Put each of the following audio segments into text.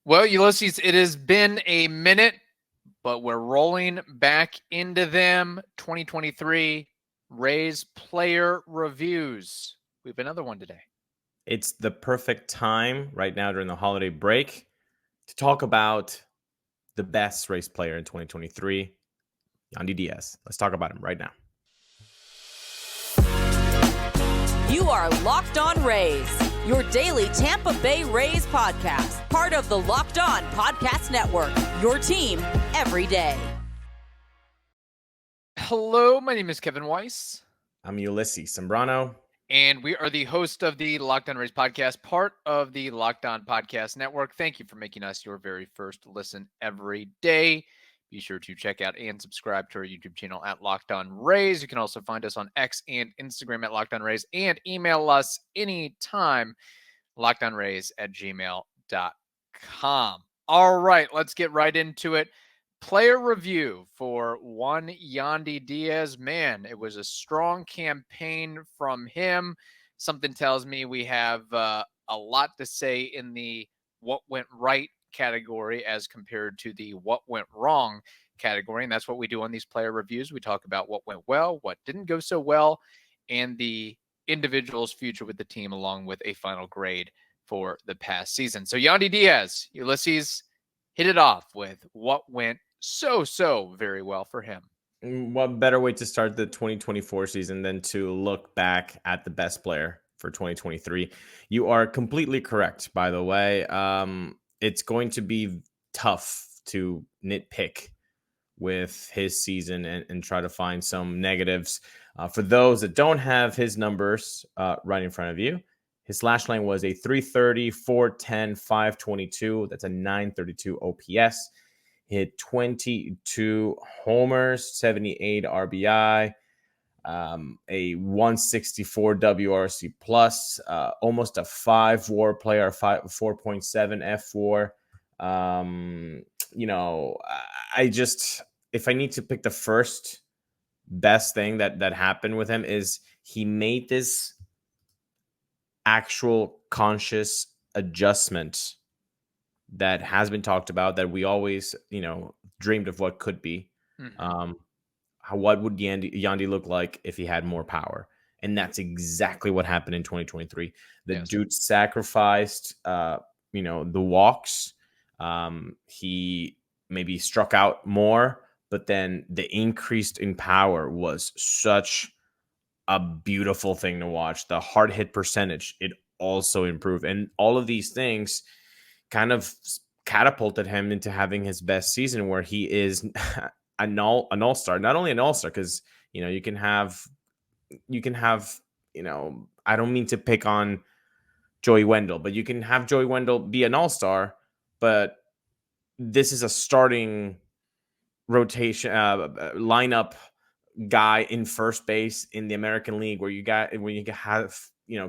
Well, Ulysses, it has been a minute, but we're rolling back into them. 2023 Rays player reviews. We have another one today. It's the perfect time right now during the holiday break to talk about the best race player in 2023, Yandy Diaz. Let's talk about him right now. You are Locked On Rays, your daily Tampa Bay Rays podcast, part of the Locked On Podcast Network, your team every day. Hello, my name is Kevin Weiss. I'm Ulises Sambrano. And we are the host of the Locked On Rays podcast, part of the Locked On Podcast Network. Thank you for making us your very first listen every day. Be sure to check out and subscribe to our YouTube channel at Locked On Rays. You can also find us on X and Instagram at Locked On Rays and email us anytime, lockedonrays@gmail.com. All right, let's get right into it. Player review for one Yandy Diaz. Man, it was a strong campaign from him. Something tells me we have a lot to say in the what went right category as compared to the what went wrong category. And that's what we do on these player reviews. We talk about what went well, what didn't go so well, and the individual's future with the team, along with a final grade for the past season. So Yandy Diaz, Ulises, hit it off with what went so very well for him. What better way to start the 2024 season than to look back at the best player for 2023? You are completely correct, by the way. It's going to be tough to nitpick with his season and try to find some negatives. For those that don't have his numbers right in front of you, his slash line was a 330, 410, 522. That's a 932 OPS. He hit 22 homers, 78 RBI, a 164 WRC plus, almost a 5 WAR player, 4.7 F WAR. If I need to pick the first best thing that happened with him is he made this actual conscious adjustment that has been talked about, that we always, dreamed of what could be. Mm-hmm. What would Yandy look like if he had more power? And that's exactly what happened in 2023. The dude sacrificed, the walks. He maybe struck out more, but then the increase in power was such a beautiful thing to watch. The hard hit percentage, it also improved. And all of these things kind of catapulted him into having his best season, where he is an all-star. Not only an all-star, because you can have I don't mean to pick on Joey Wendell, but you can have Joey Wendell be an all-star, but this is a starting rotation lineup guy in first base in the American League, where you have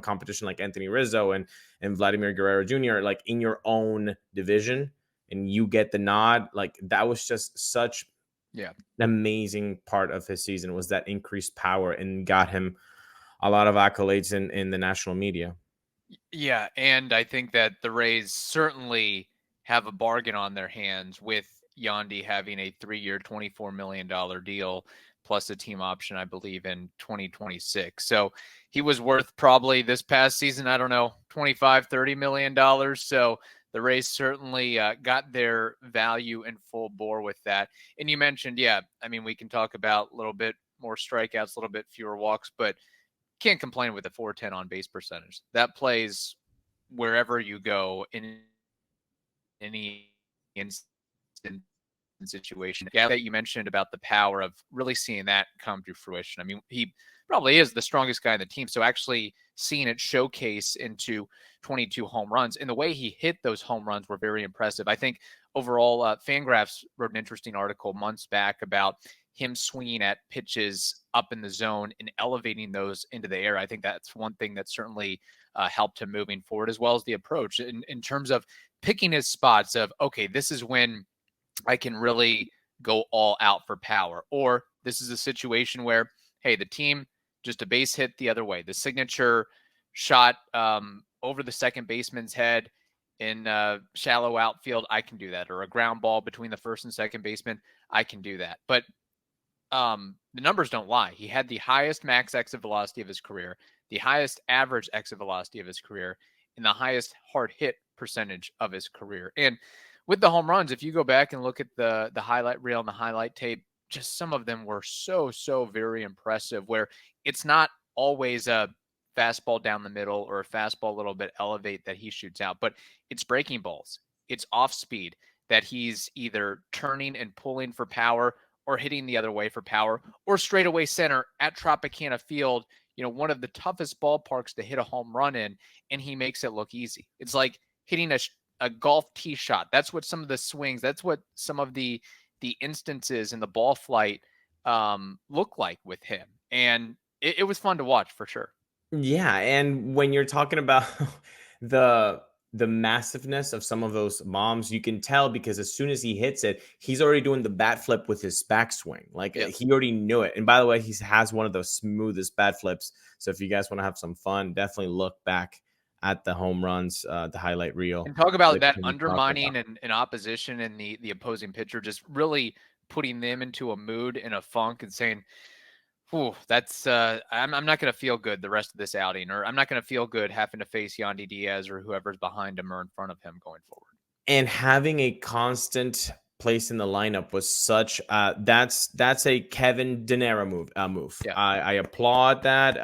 competition like Anthony Rizzo and Vladimir Guerrero Jr. like in your own division, and you get the nod. Like, that was just such an amazing part of his season, was that increased power, and got him a lot of accolades in the national media. Yeah, and I think that the Rays certainly have a bargain on their hands with Yandy having a 3-year, $24 million deal plus a team option, I believe, in 2026. So he was worth probably this past season, I don't know, $25-30 million. So the Rays certainly got their value in full bore with that. And you mentioned, we can talk about a little bit more strikeouts, a little bit fewer walks, but can't complain with a 410 on base percentage. That plays wherever you go in any instant situation. Yeah, that you mentioned about the power of really seeing that come to fruition. I mean, he probably is the strongest guy in the team. So actually seeing it showcase into 22 home runs, and the way he hit those home runs were very impressive. I think overall, Fangraphs wrote an interesting article months back about him swinging at pitches up in the zone and elevating those into the air. I think that's one thing that certainly helped him moving forward, as well as the approach in terms of picking his spots of, okay, this is when I can really go all out for power. Or this is a situation where, hey, the team, just a base hit the other way. The signature shot over the second baseman's head. in shallow outfield, I can do that. Or a ground ball between the first and second baseman, I can do that. But the numbers don't lie. He had the highest max exit velocity of his career, the highest average exit velocity of his career, and the highest hard hit percentage of his career. And with the home runs, if you go back and look at the highlight reel and the highlight tape, just some of them were so very impressive, where it's not always a fastball down the middle or a fastball a little bit elevate that he shoots out, but it's breaking balls. It's off speed that he's either turning and pulling for power or hitting the other way for power, or straightaway center at Tropicana Field, one of the toughest ballparks to hit a home run in, and he makes it look easy. It's like hitting a golf tee shot. That's what some of the swings, that's what some of the instances in the ball flight look like with him. And it was fun to watch for sure. Yeah, and when you're talking about the massiveness of some of those bombs, you can tell because as soon as he hits it, he's already doing the bat flip with his backswing. Like he already knew it. And by the way, he has one of those smoothest bat flips. So if you guys want to have some fun, definitely look back at the home runs, the highlight reel. And talk about that undermining and opposition and the opposing pitcher, just really putting them into a mood and a funk and saying, "Ooh, that's I'm not going to feel good the rest of this outing, or I'm not going to feel good having to face Yandy Diaz or whoever's behind him or in front of him going forward." And having a constant place in the lineup was such that's a Kevin Dinero move. Yeah. I applaud that.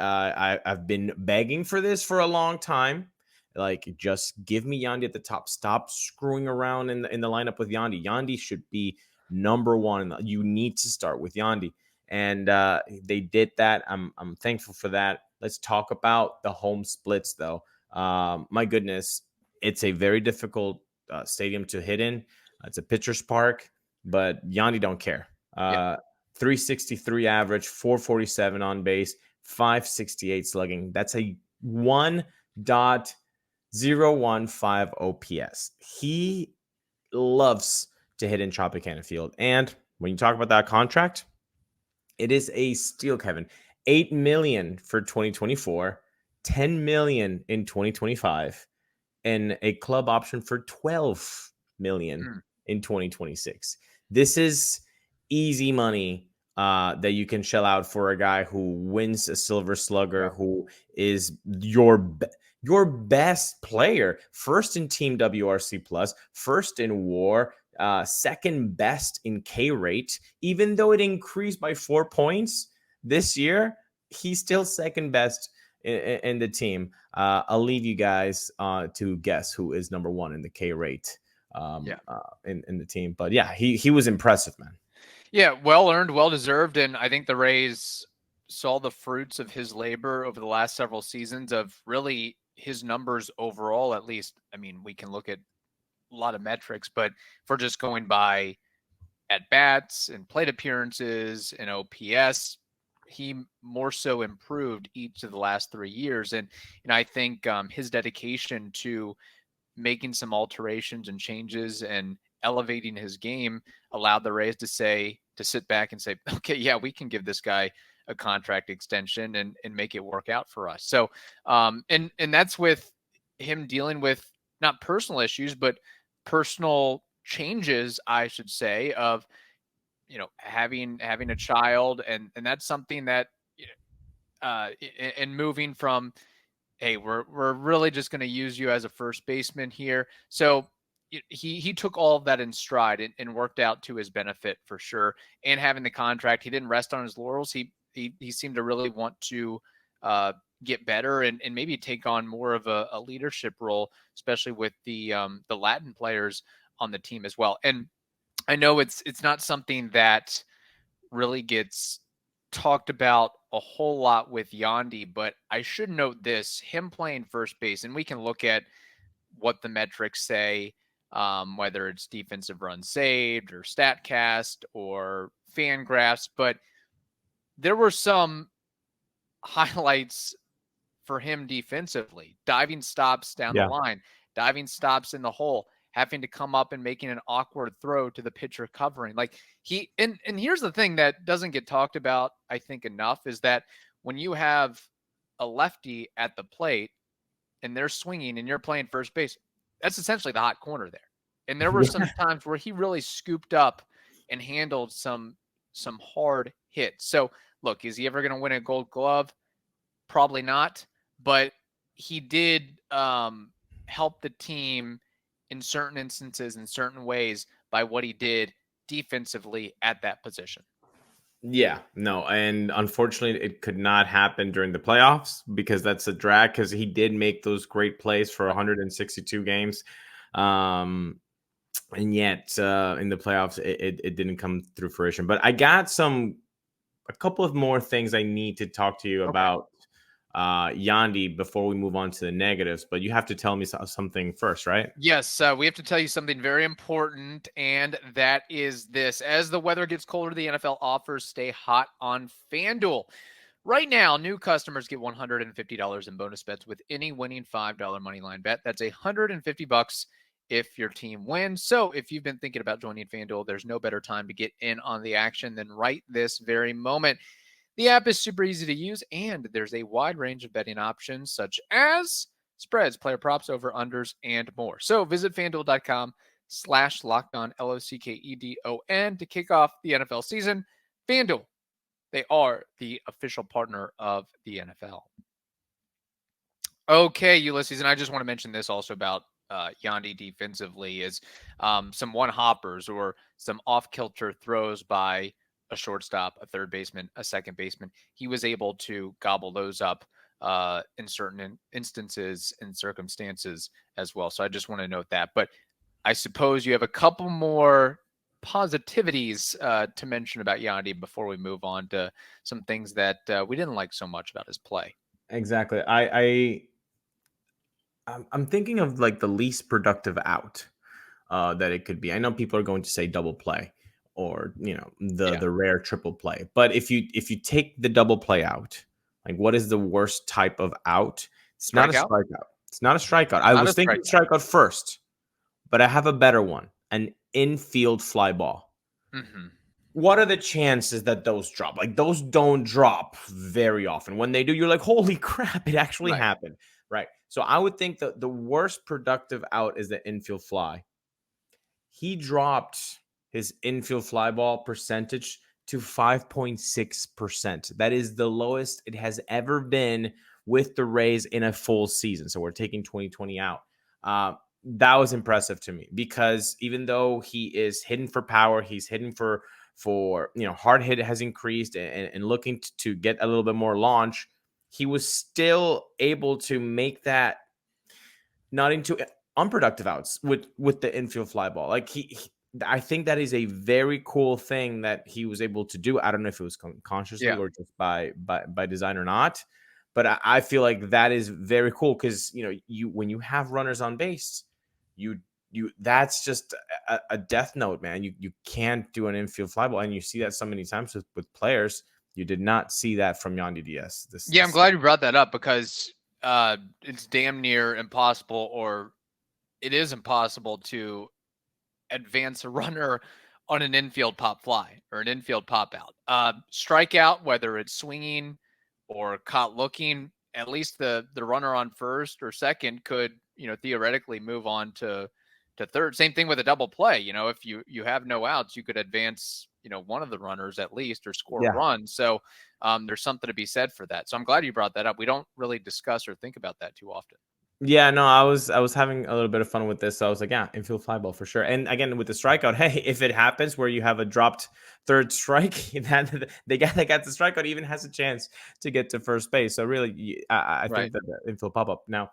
I've been begging for this for a long time. Like, just give me Yandy at the top. Stop screwing around in the lineup with Yandy. Yandy should be number one. You need to start with Yandy. And they did that. I'm thankful for that. Let's talk about the home splits, though. My goodness, it's a very difficult stadium to hit in. It's a pitcher's park, but Yandy don't care. 363 average, 447 on base, 568 slugging. That's a 1.015 OPS. He loves to hit in Tropicana Field. And when you talk about that contract, it is a steal, Kevin. $8 million for 2024, $10 million in 2025, and a club option for $12 million in 2026. This is easy money that you can shell out for a guy who wins a Silver Slugger, who is your best player, first in Team WRC Plus, first in WAR, second best in K rate. Even though it increased by 4 points this year, he's still second best in the team. I'll leave you guys to guess who is number one in the K rate in the team. But yeah, he was impressive, man. Yeah, well earned, well deserved, and I think the Rays saw the fruits of his labor over the last several seasons of really his numbers overall. At least, I mean, we can look at a lot of metrics, but if we're just going by at bats and plate appearances and OPS, he more so improved each of the last 3 years. And I think his dedication to making some alterations and changes and elevating his game allowed the Rays to sit back and say, okay, yeah, we can give this guy a contract extension and make it work out for us. So, and that's with him dealing with not personal issues, but personal changes, I should say, of, having a child. And that's something that, and moving from, hey, we're really just going to use you as a first baseman here. So he took all of that in stride and worked out to his benefit for sure. And having the contract, he didn't rest on his laurels. He seemed to really want to get better and maybe take on more of a leadership role, especially with the Latin players on the team as well. And I know it's not something that really gets talked about a whole lot with Yandy, but I should note this: him playing first base, and we can look at what the metrics say, whether it's defensive runs saved or StatCast or FanGraphs, but there were some highlights for him defensively: diving stops down the line, diving stops in the hole, having to come up and making an awkward throw to the pitcher covering. Like and here's the thing that doesn't get talked about, I think, enough, is that when you have a lefty at the plate and they're swinging and you're playing first base, that's essentially the hot corner there. And there were some times where he really scooped up and handled some hard hits. So look, is he ever going to win a Gold Glove? Probably not. But he did help the team in certain instances, in certain ways, by what he did defensively at that position. Yeah, no, and unfortunately, it could not happen during the playoffs because that's a drag. Because he did make those great plays for 162 games, and yet in the playoffs, it didn't come through fruition. But I got a couple of more things I need to talk to you about Yandy before we move on to the negatives. But you have to tell me something first, right? Yes, we have to tell you something very important, and that is this. As the weather gets colder, the NFL offers stay hot on FanDuel. Right now, new customers get $150 in bonus bets with any winning $5 moneyline bet. That's $150 if your team wins. So if you've been thinking about joining FanDuel, there's no better time to get in on the action than right this very moment. The app is super easy to use, and there's a wide range of betting options such as spreads, player props, over unders, and more. So visit FanDuel.com/LockedOn, LOCKEDON, to kick off the NFL season. FanDuel, they are the official partner of the NFL. Okay, Ulises, and I just want to mention this also about Yandy defensively is some one-hoppers or some off-kilter throws by a shortstop, a third baseman, a second baseman. He was able to gobble those up in certain instances and circumstances as well. So I just want to note that. But I suppose you have a couple more positivities to mention about Yandy before we move on to some things that we didn't like so much about his play. Exactly. I'm thinking of like the least productive out that it could be. I know people are going to say double play or the rare triple play, but if you take the double play out, like what is the worst type of out? It's not a strikeout. It's not a strikeout. I was thinking strikeout first, but I have a better one: an infield fly ball. Mm-hmm. What are the chances that those drop? Like those don't drop very often. When they do, you're like, holy crap, it actually happened. Right. So I would think that the worst productive out is the infield fly. He dropped his infield fly ball percentage to 5.6%. That is the lowest it has ever been with the Rays in a full season. So we're taking 2020 out. That was impressive to me because even though he is hitting for power, he's hitting for hard hit has increased and looking to get a little bit more launch, he was still able to make that not into unproductive outs with the infield fly ball. Like I think that is a very cool thing that he was able to do. I don't know if it was consciously or just by design or not, but I feel like that is very cool because when you have runners on base, you that's just a death note, man. You can't do an infield fly ball, and you see that so many times with players. You did not see that from Yandy Diaz. I'm glad you brought that up because it's damn near impossible, or it is impossible to advance a runner on an infield pop fly or an infield pop out. Strikeout, whether it's swinging or caught looking, at least the runner on first or second could theoretically move on to third. Same thing with a double play. If you have no outs, you could advance one of the runners at least or score a run. So there's something to be said for that. So I'm glad you brought that up. We don't really discuss or think about that too often. Yeah, no, I was having a little bit of fun with this. So I was like, infield fly ball for sure. And again, with the strikeout, hey, if it happens where you have a dropped third strike, that the guy that got the strikeout even has a chance to get to first base. So really, I think that the infield pop up. Now,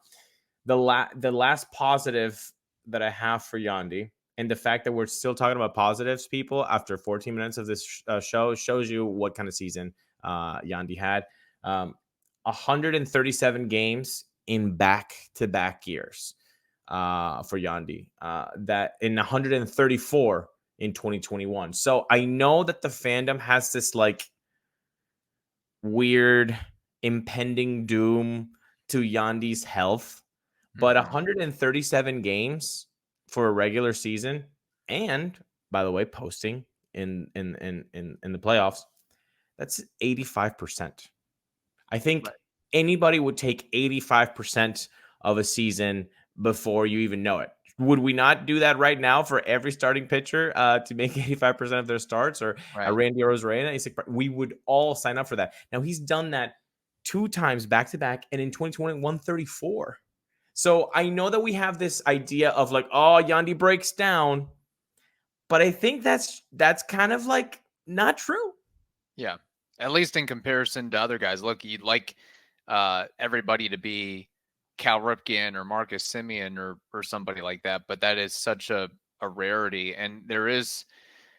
the last positive that I have for Yandy, and the fact that we're still talking about positives, people, after 14 minutes of this show shows you what kind of season Yandy had. 137 games in back-to-back years for Yandy. That in 134 in 2021. So I know that the fandom has this like weird impending doom to Yandy's health, but 137 games for a regular season, and by the way, posting in the playoffs, that's 85%. I think anybody would take 85% of a season before you even know it. Would we not do that right now for every starting pitcher to make 85% of their starts, or a Right. Randy Arozarena? We would all sign up for that. Now, he's done that 2 times back-to-back, and in 2020, 134. So I know that we have this idea of like, oh, Yandy breaks down, but I think that's kind of like not true. Yeah. At least in comparison to other guys. Look, you'd like everybody to be Cal Ripken or Marcus Semien or somebody like that, but that is such a rarity. And there is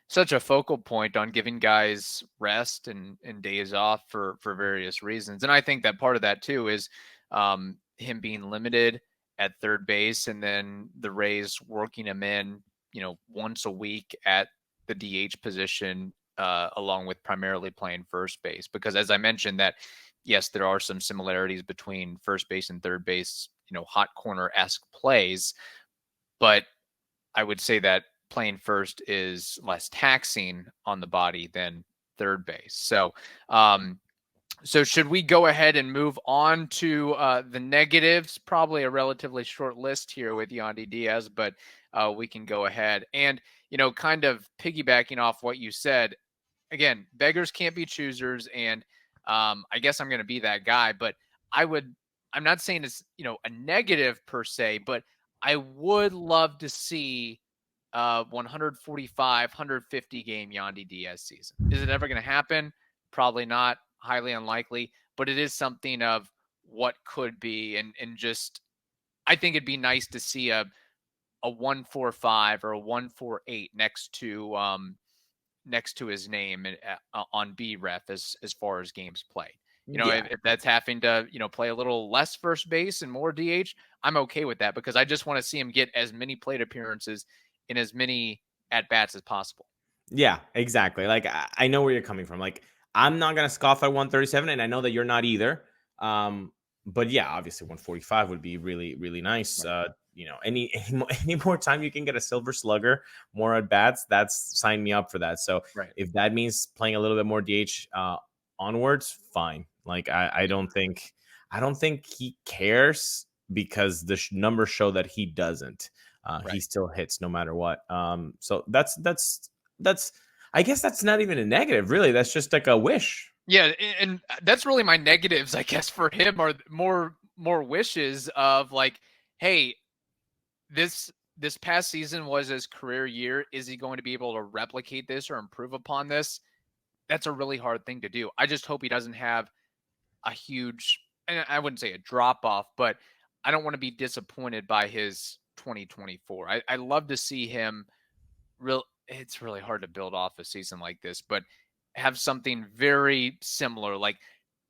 such a focal point on giving guys rest and days off for various reasons. And I think that part of that too is him being limited at third base, and then the Rays working him in, once a week at the DH position, along with primarily playing first base. Because as I mentioned, that yes, there are some similarities between first base and third base, hot corner-esque plays, but I would say that playing first is less taxing on the body than third base. So, so should we go ahead and move on to the negatives? Probably a relatively short list here with Yandy Diaz, but we can go ahead and, kind of piggybacking off what you said. Again, beggars can't be choosers, and I guess I'm going to be that guy. But I'm not saying it's a negative per se, but I would love to see 145, 150 game Yandy Diaz season. Is it ever going to happen? Probably not. Highly unlikely. But it is something of what could be, and just I think it'd be nice to see a 145 or a 148 next to his name on BREF as far as games played. If that's having to, play a little less first base and more DH, I'm okay with that, because I just want to see him get as many plate appearances in as many at-bats as possible. Yeah, exactly. Like, I know where you're coming from. Like, I'm not going to scoff at 137, and I know that you're not either. But yeah, obviously 145 would be really, really nice. Right. Any more time you can get a silver slugger, more at bats, that's sign me up for that. So right. If that means playing a little bit more DH onwards, fine. Like, I don't think he cares, because the numbers show that he doesn't. Right. He still hits no matter what. So that's I guess that's not even a negative, really. That's just like a wish. Yeah, and that's really my negatives, I guess, for him, are more wishes of like, hey, this past season was his career year. Is he going to be able to replicate this or improve upon this? That's a really hard thing to do. I just hope he doesn't have a huge, and I wouldn't say a drop off, but I don't want to be disappointed by his 2024. I love to see him it's really hard to build off a season like this, but have something very similar, like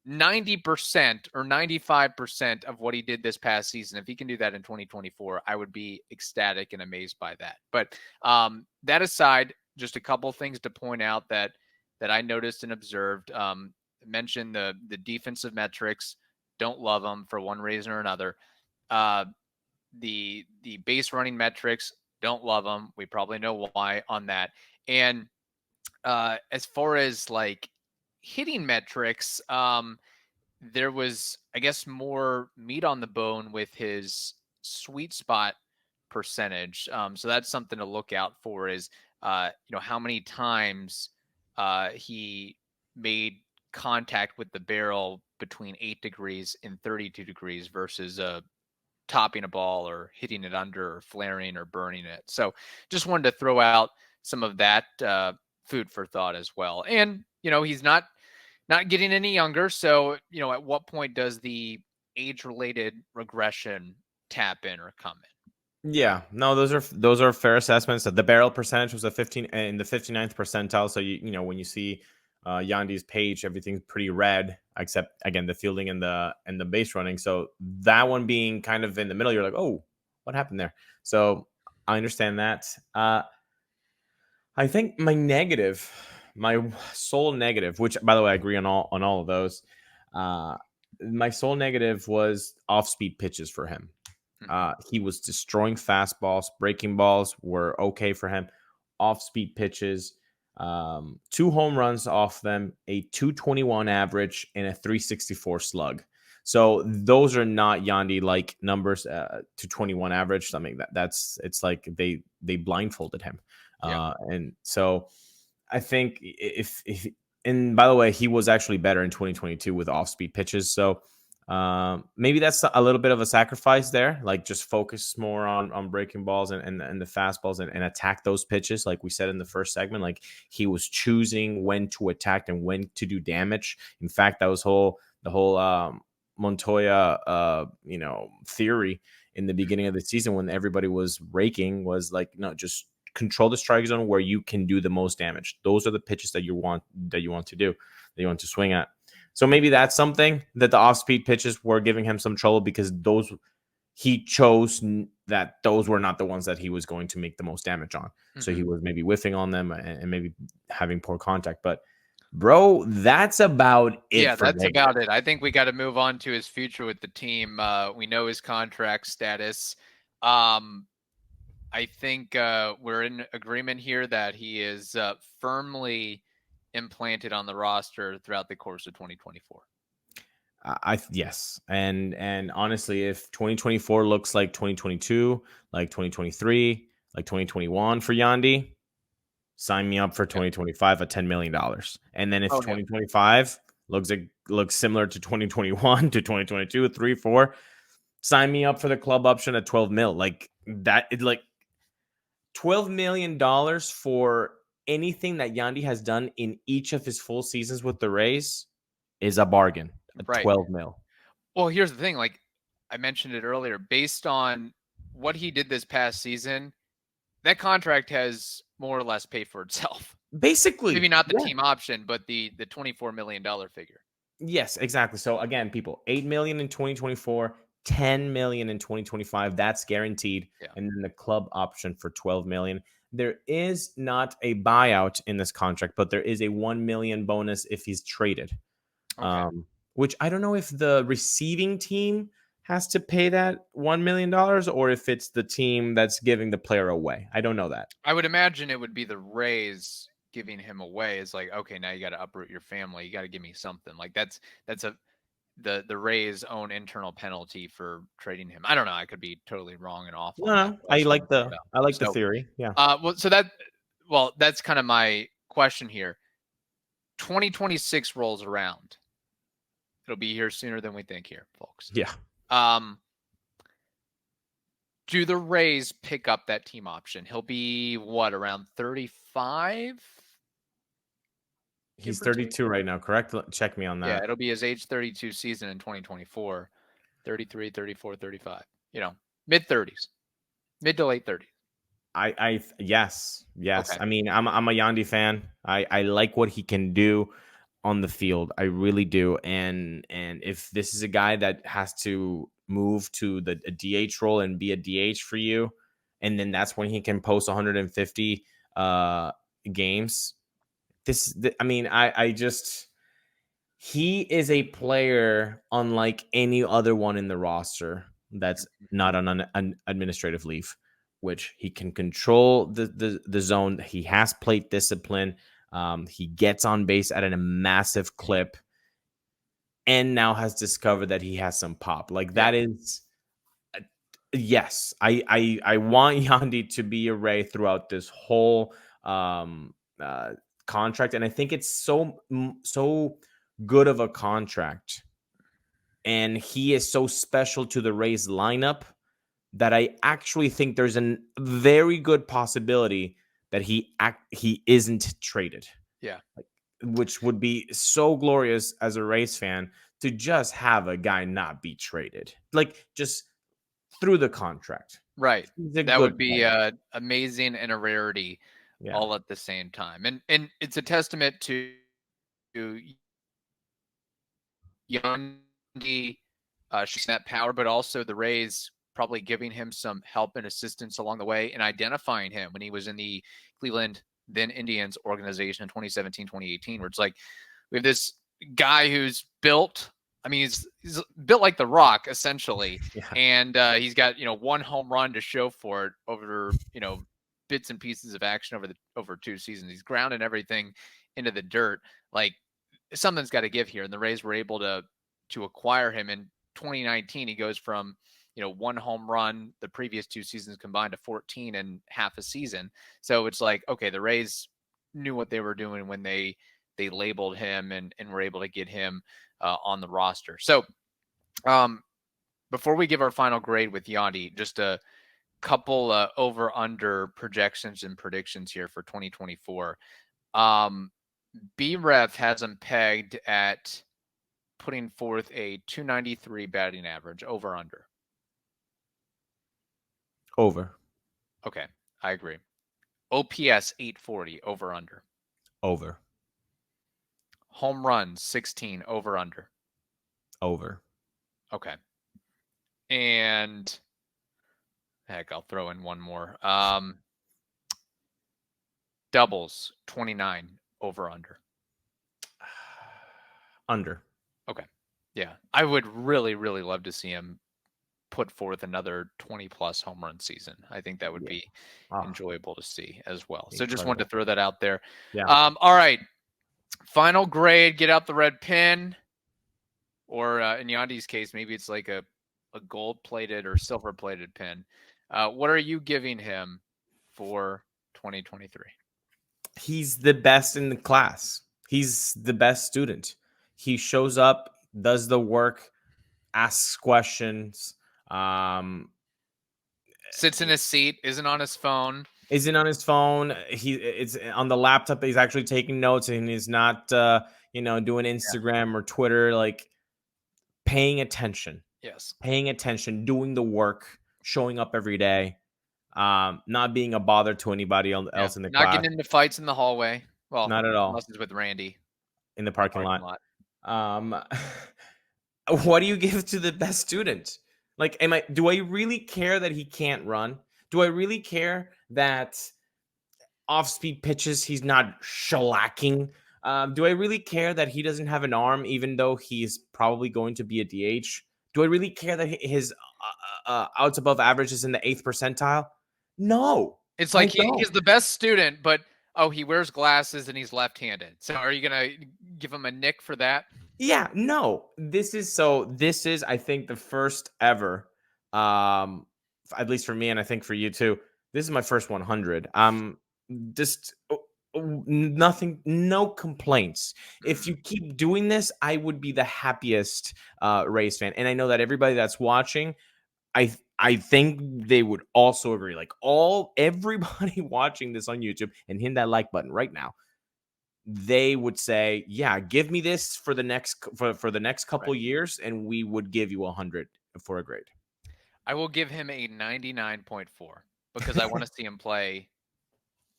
90% or 95% of what he did this past season. If he can do that in 2024, I would be ecstatic and amazed by that. But that aside, just a couple things to point out that I noticed and observed. Mentioned the defensive metrics. Don't love them for one reason or another. The base running metrics, don't love them. We probably know why on that. And as far as like hitting metrics, there was, I guess, more meat on the bone with his sweet spot percentage. So that's something to look out for, is how many times he made contact with the barrel between 8 degrees and 32 degrees versus topping a ball or hitting it under or flaring or burning it. So just wanted to throw out some of that food for thought as well. And, he's not getting any younger. So, at what point does the age-related regression tap in or come in? Yeah, no, those are fair assessments. The barrel percentage was in the 59th percentile. So when you see Yandy's page, everything's pretty red, except again the fielding and the base running. So that one being kind of in the middle, you're like, oh, what happened there? So I understand that. I think my sole negative, which by the way I agree on all of those. My sole negative was off-speed pitches for him. He was destroying fastballs, breaking balls were okay for him. Off-speed pitches. 2 home runs off them, a 221 average, and a 364 slug. So those are not Yandy like numbers to 21 average. I mean it's like they blindfolded him, and so I think if and by the way, he was actually better in 2022 with off speed pitches. So maybe that's a little bit of a sacrifice there. Like just focus more on breaking balls and the fastballs and attack those pitches. Like we said in the first segment, like he was choosing when to attack and when to do damage. In fact, that was the whole Montoya theory in the beginning of the season when everybody was raking was like, no, just control the strike zone where you can do the most damage. Those are the pitches that you want to do, that you want to swing at. So maybe that's something that the off-speed pitches were giving him some trouble because those he chose that those were not the ones that he was going to make the most damage on. Mm-hmm. So he was maybe whiffing on them and maybe having poor contact. But bro, that's about it. Yeah, that's about it. I think we got to move on to his future with the team. We know his contract status. I think we're in agreement here that he is firmly implanted on the roster throughout the course of 2024. Yes. And honestly, if 2024 looks like 2022, like 2023, like 2021 for Yandy, sign me up for 2025 at $10 million. And then if 2025 looks similar to 2021 to 2022, 3, 4, sign me up for the club option at 12 mil. Like that, it's like $12 million for anything that Yandy has done in each of his full seasons with the Rays is a bargain. Right. 12 mil. Well, here's the thing. Like I mentioned it earlier, based on what he did this past season, that contract has more or less paid for itself. Basically. Maybe not the team option, but the $24 million figure. Yes, exactly. So again, people, $8 million in 2024, $10 million in 2025. That's guaranteed. Yeah. And then the club option for $12 million. There is not a buyout in this contract, but there is a $1 million bonus if he's traded. Okay. Which I don't know if the receiving team has to pay that $1 million or if it's the team that's giving the player away. I don't know that. I would imagine it would be the Rays giving him away. It's like, okay, now you got to uproot your family. You got to give me something. Like that's the Rays' own internal penalty for trading him. I don't know. I could be totally wrong and off. No, I like the theory. Yeah. That's kind of my question here. 2026 rolls around. It'll be here sooner than we think here, folks. Yeah. Do the Rays pick up that team option? He'll be around 35? He's 32 right now, correct? Check me on that. Yeah, it'll be his age 32 season in 2024. 33, 34, 35. Mid 30s. Mid to late 30s. Yes. Okay. I mean, I'm a Yandy fan. I like what he can do on the field. I really do. And if this is a guy that has to move to a DH role and be a DH for you, and then that's when he can post 150 games. He is a player unlike any other one in the roster that's not on an administrative leave, which he can control the zone. He has plate discipline. He gets on base at a massive clip and now has discovered that he has some pop. Like that is, yes, I want Yandy to be a Ray throughout this whole contract. And I think it's so good of a contract. And he is so special to the Rays lineup that I actually think there's a very good possibility that he isn't traded. Yeah. Which would be so glorious as a Rays fan to just have a guy not be traded. Like just through the contract. Right. That would be amazing and a rarity all at the same time. And it's a testament to Yandy that power, but also the Rays probably giving him some help and assistance along the way and identifying him when he was in the Cleveland, then Indians organization in 2017, 2018, where it's like, we have this guy who's built, he's built like The Rock, essentially. Yeah. And he's got, one home run to show for it over, bits and pieces of action over 2 seasons. He's grounding everything into the dirt. Like, something's got to give here. And the Rays were able to acquire him. And 2019, he goes from, 1 home run the previous 2 seasons combined to 14 in half a season. So it's like, okay, the Rays knew what they were doing when they labeled him and were able to get him on the roster. So before we give our final grade with Yandy, just a couple over under projections and predictions here for 2024. BREF has him pegged at putting forth a 293 batting average. Over under. Over. Okay, I agree. OPS 840. Over under. Over. Home runs 16. Over under. Over. Okay. And heck, I'll throw in one more. Doubles 29. Over under. Under. Okay. Yeah. I would really, really love to see him put forth another 20-plus home run season. I think that would be enjoyable to see as well. So just wanted to throw that out there. Yeah. All right. Final grade, get out the red pen. Or in Yandy's case, maybe it's like a gold-plated or silver-plated pen. What are you giving him for 2023? He's the best in the class. He's the best student. He shows up, does the work, asks questions, sits in his seat, isn't on his phone. Isn't on his phone. It's on the laptop. He's actually taking notes, and he's not, doing Instagram or Twitter. Like, paying attention. Yes. Paying attention, doing the work, showing up every day, not being a bother to anybody else in the class. Not getting into fights in the hallway. Well, not at all. Unless it's with Randy. In the parking lot. What do you give to the best student? Like, do I really care that he can't run? Do I really care that off-speed pitches he's not shellacking? Do I really care that he doesn't have an arm, even though he's probably going to be a DH? Do I really care that his outs above average is in the 8th percentile? No. It's like he's the best student, but he wears glasses and he's left-handed. So are you going to give him a nick for that? Yeah, no. This is, I think, the first ever, at least for me, and I think for you too, this is my first 100. Just nothing, no complaints. If you keep doing this, I would be the happiest Rays fan. And I know that everybody that's watching, I think they would also agree. Like, everybody watching this on YouTube and hit that like button right now, they would say, yeah, give me this for the next couple years, and we would give you 100 for a grade. I will give him a 99.4 because I want to see him play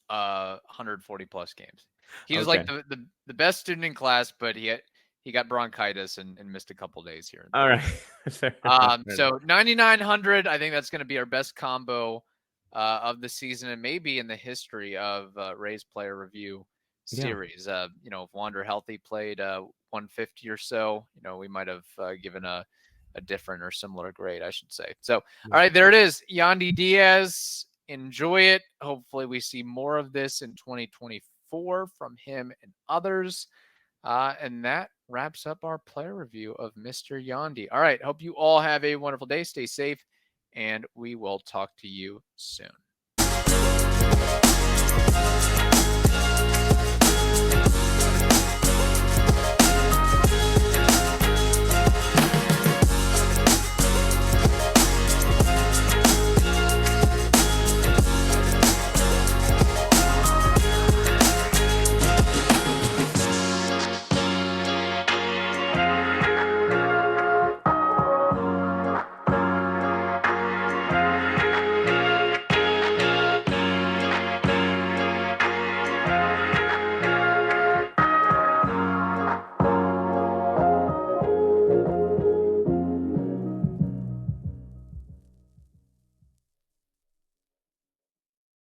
140 plus games. He was like the best student in class, but he got bronchitis and missed a couple days here. All right. So 9,900, I think that's going to be our best combo of the season and maybe in the history of Rays Player Review series. If Wander Healthy played 150 or so, we might have given a different or similar grade, I should say. So, all right, there it is. Yandy Diaz. Enjoy it. Hopefully we see more of this in 2024 from him and others. And that wraps up our player review of Mr. Yandy. All right. Hope you all have a wonderful day. Stay safe, and we will talk to you soon.